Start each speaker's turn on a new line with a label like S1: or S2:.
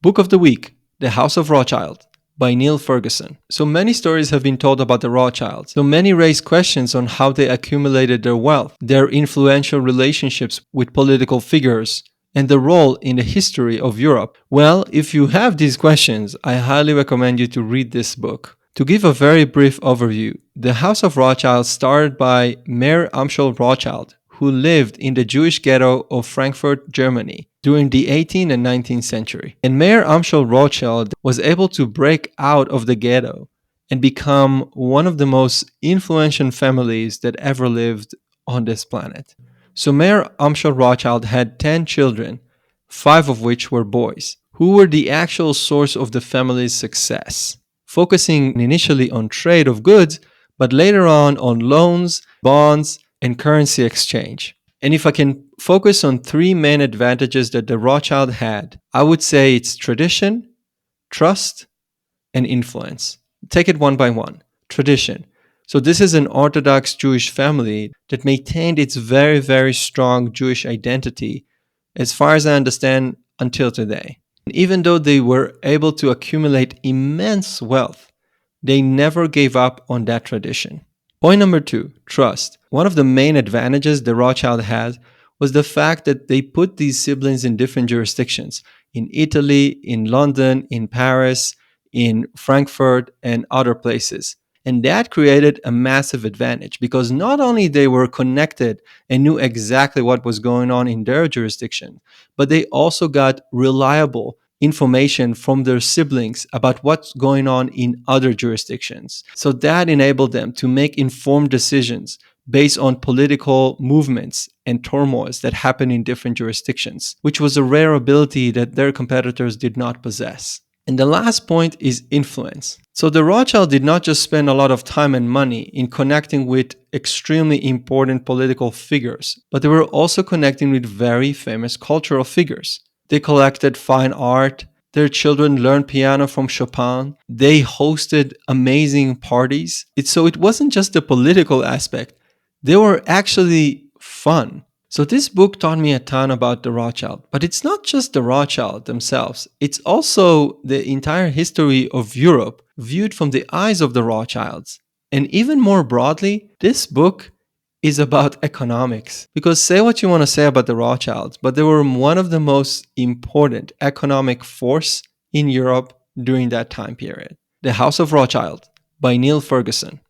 S1: Book of the Week, The House of Rothschild by Niall Ferguson. So many stories have been told about the Rothschilds. So many raise questions on how they accumulated their wealth, their influential relationships with political figures, and the role in the history of Europe. Well, if you have these questions, I highly recommend you to read this book. To give a very brief overview, the House of Rothschild started by Mayer Amschel Rothschild, who lived in the Jewish Ghetto of Frankfurt, Germany, during the 18th and 19th century. And Mayer Amschel Rothschild was able to break out of the ghetto and become one of the most influential families that ever lived on this planet. So Mayer Amschel Rothschild had 10 children, 5 of which were boys, who were the actual source of the family's success, focusing initially on trade of goods, but later on loans, bonds, and currency exchange. And if I can focus on 3 main advantages that the Rothschild had, I would say it's tradition, trust, and influence. Take it one by one. Tradition. So this is an Orthodox Jewish family that maintained its very, very strong Jewish identity, as far as I understand, until today. And even though they were able to accumulate immense wealth, they never gave up on that tradition. Point number 2, trust. One of the main advantages the Rothschild had was the fact that they put these siblings in different jurisdictions, in Italy, in London, in Paris, in Frankfurt, and other places. And that created a massive advantage because not only they were connected and knew exactly what was going on in their jurisdiction, but they also got reliable information from their siblings about what's going on in other jurisdictions. So that enabled them to make informed decisions based on political movements and turmoils that happen in different jurisdictions, which was a rare ability that their competitors did not possess. And the last point is influence. So the Rothschild did not just spend a lot of time and money in connecting with extremely important political figures, but they were also connecting with very famous cultural figures. They collected fine art. Their children learned piano from Chopin. They hosted amazing parties. So it wasn't just the political aspect. They were actually fun. So this book taught me a ton about the Rothschild, but it's not just the Rothschild themselves. It's also the entire history of Europe viewed from the eyes of the Rothschilds. And even more broadly, this book is about economics. Because say what you want to say about the Rothschilds, but they were one of the most important economic force in Europe during that time period. The House of Rothschild by Niall Ferguson.